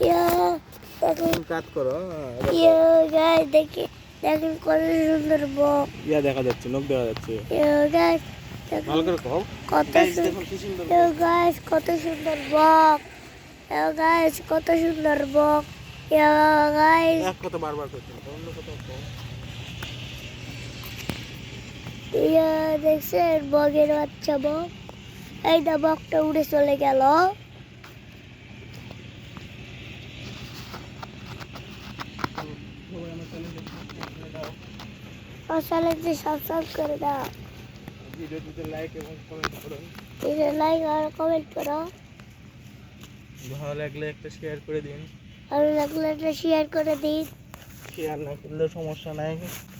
ইয়া দেখেন কাট করো ইয়া গাইস দেখেন দেখেন কত সুন্দর বক ইয়া দেখা যাচ্ছে নখ দেখা যাচ্ছে ইয়া গাইস ভালো করে কও কত গাইস দেখুন কি সুন্দর ইয়া গাইস কত সুন্দর বক ইয়া গাইস কত সুন্দর বক ইয়া গাইস এক কথা বারবার করছেন অন্য কথা কও ইয়া দেখছেন বকের বাচ্চা বক এই দা বকটা উড়ে চলে গেল চ্যানেলটি সাবস্ক্রাইব করে দাও ভিডিওটিতে লাইক এবং কমেন্ট করুন লাইক আর কমেন্ট করো ভালো লাগলে একটা শেয়ার করে দিন ভালো লাগলে একটা শেয়ার করে দিন শেয়ার না করলে সমস্যা নাই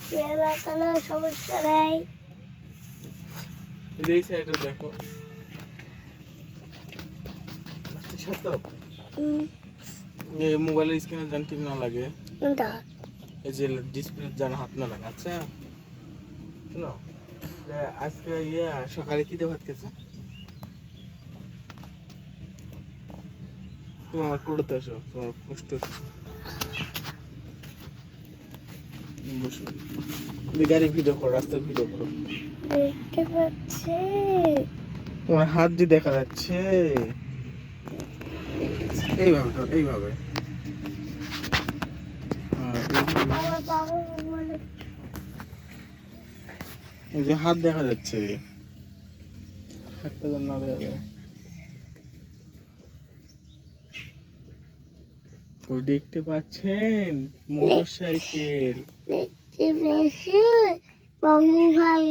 শেয়ার না করলে সমস্যা নাই এই সাইডে দেখো সত্য এই মোবাইলের স্ক্রিনে যেন ঠিক না লাগে দা এই যে ডিসপ্লে যেন হাত না লাগে আচ্ছা শোনো আজকে সকালে কি দিয়ে ভাত খেয়েছো তুমি আমার কোড়াতে আসো তোমার কষ্ট হচ্ছে বসো গাড়ি ভিডিও করো রাস্তার ভিডিও করো দেখতে পাচ্ছি তোমার হাত দিয়ে দেখা যাচ্ছে এইভাবে ধর এইভাবে আমার বাবা বলে এই যে হাত দেখা যাচ্ছে হাতটা যেন না দেখা যায় তো দেখতে পাচ্ছেন মোটর সাইকেল দেখতে পেয়েছি বাবু ভাই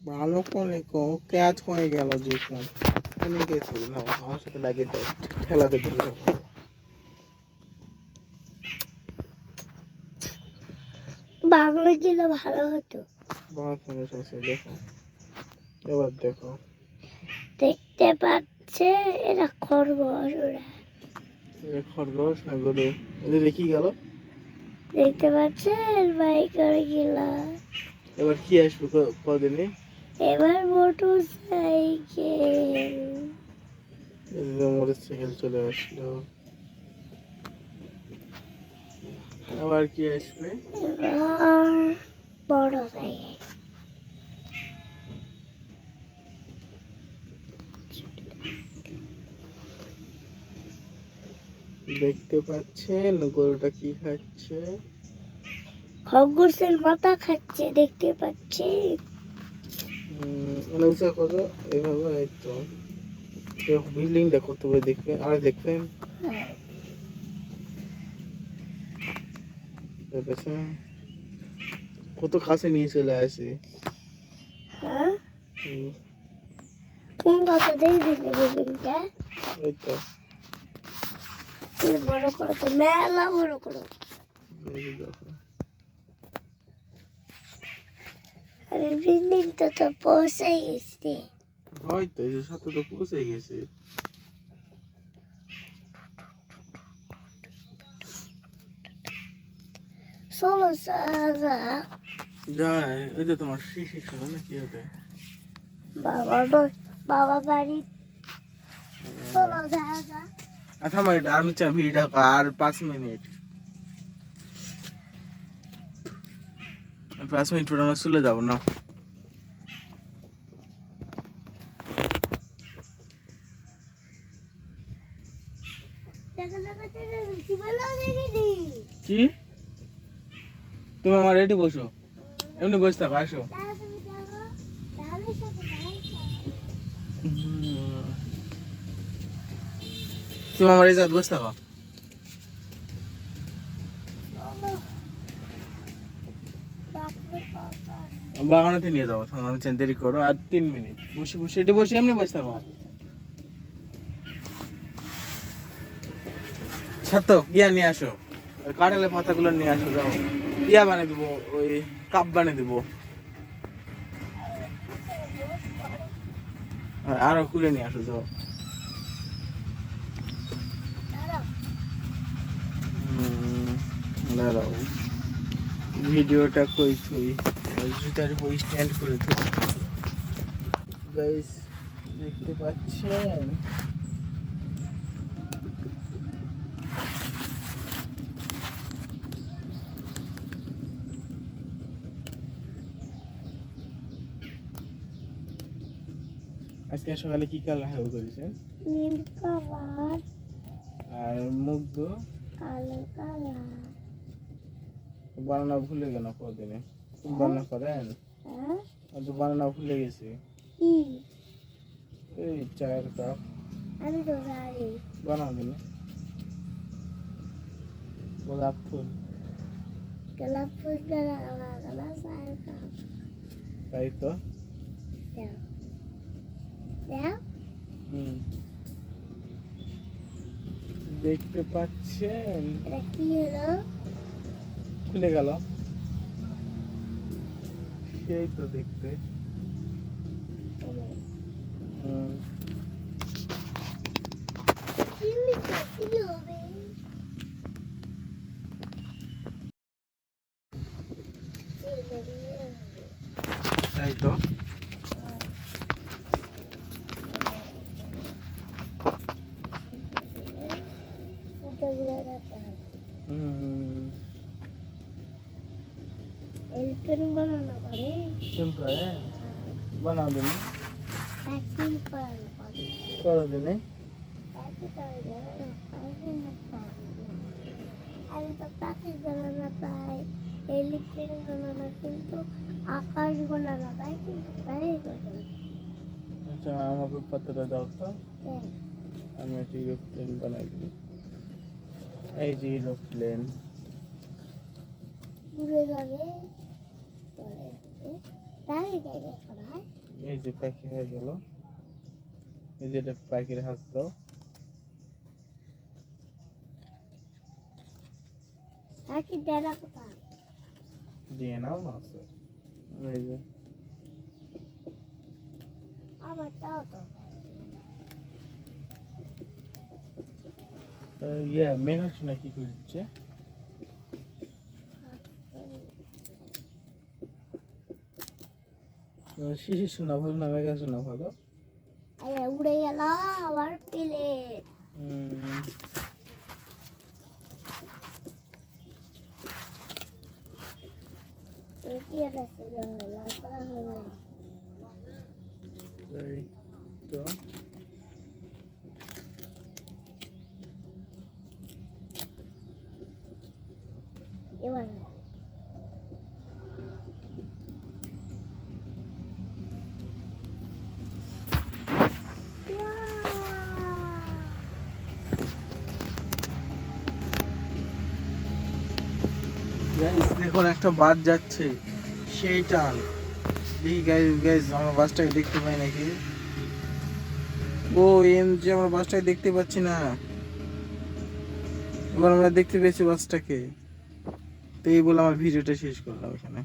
ভালো করে ক্যাচ হয়ে গেল যখন আমি গেছি না আমার সাথে লাগিয়ে দাও ঠেলাতে ধরে বাংলা দিলে ভালো হতো बहुत समस्या আছে দেখো এবার দেখো দেখতে পাচ্ছে এরা খরগোশ ওরা এই খরগোশ না গরু এদের কি গেল দেখতে পাচ্ছেন বাইক করে গেলাম এবার কি আসবে কদিনে এবার মোটর সাইকেল মোটর সাইকেল চলে আসলো আবার কি আসবে এবার বড় সাইকেল দেখতে পাচ্ছেন গরুটা কি খাচ্ছে খরগোশের মাথা খাচ্ছে দেখতে পাচ্ছি উঁচা করো এইভাবে এই তো বিল্ডিংটা কত করে দেখবেন আর দেখবেন দেখেছেন কত কাছে নিয়ে চলে আসে হ্যাঁ কোন কথা দিয়ে দিলে বিল্ডিংটা ওই তো বড় করো তো মেলা বড় করো এই যে দেখো আরে বিল্ডিংটা তো পৌঁছে গেছে হয়তো এই যে সাথে তো পৌঁছে গেছে চলো সাজা যায় এই যে তোমার শিশি শোনো না কি হবে বাবা বাড়ি চলো সাজা আচ্ছা আমার এটা আমি চাই ভিডিওটা আর 5 মিনিট 5 মিনিট পর আমরা চলে যাবো না কি তুমি আমার রেডি বসো এমনি বসে থাকো আসো তুমি আমার এই জাত বসে থাকো বাগানেতে নিয়ে যাবো আমি দেরি করো আর 3 মিনিট বসে বসে এটি বসে এমনি বসে থাকো ছাত্র ইয়া নিয়ে আসো কাঁঠালের পাতাগুলো নিয়ে আসো যাও ইয়া বানিয়ে দেবো ওই কাপ বানিয়ে দেবো আরো খুলে নিয়ে আসো যাও দাঁড়াও ভিডিওটা কই থুই জুতার উপর স্ট্যান্ড করে থুই গাইস দেখতে পাচ্ছেন আজকে সকালে কি কালার হাউ করেছেন? নীল কালার, আর মুগ্ধ কালো কালার। বানানো ভুলে গেল কদিনে। বানানো করেন? হ্যাঁ? তো বানানো ভুলে গেছি। কি? এই চায়ের কাপ আমি তো জানি। বানাও দিনে। গোলাপ ফুল গোলাপ ফুল গালা গালা চায়ের কাপ। তাই তো। দাও। দাও? দেখতে পাচ্ছেন? এটা কি হলো? খুলে গেল। সেই তো দেখতে। কি লিখে কি হবে? তাই তো। এলপেন বানানো করে। সিম্পল বানাও দিনে। প্যাকিং করানো করে। করো দিনে। আমি তো প্যাকিং বানানো পাই, এলিফ্যান্ট বানানো, কিন্তু আকাশ বানানো পাই, কিন্তু তাই করে। আচ্ছা আমাকে পাতাটা দাও তো, আমি একটা এরোপ্লেন বানাই দিই। এই যে এরোপ্লেন উড়ে যাবে, চলে যাবে, তাই জায়গায় করা হয়। এই যে পাখি হয়ে গেল। এই যে এটা পাখির হাত দাও। পাখি ডানা কোথায়? দিয়ে নাও না আছে। এই যে আবার দাও তো। ইয়ে মেঘা শোনা কি করছে? শিশির শোনা ভালো না মেঘা শোনা ভালো? আরে উড়ে গেল আবার প্লেট। এটি একটা ছিল লাল হলো। এই তো এবার গাইস দেখুন একটা বাস যাচ্ছে, সেই টান। দেখি গাইস গাইস আমার বাসটাকে দেখতে পাই নাকি? ও এম যে আমার বাসটাকে দেখতে পাচ্ছি না। এবার আমরা দেখতে পেয়েছি বাসটাকে। তো এই বলে আমার ভিডিওটা শেষ করলাম এখানে।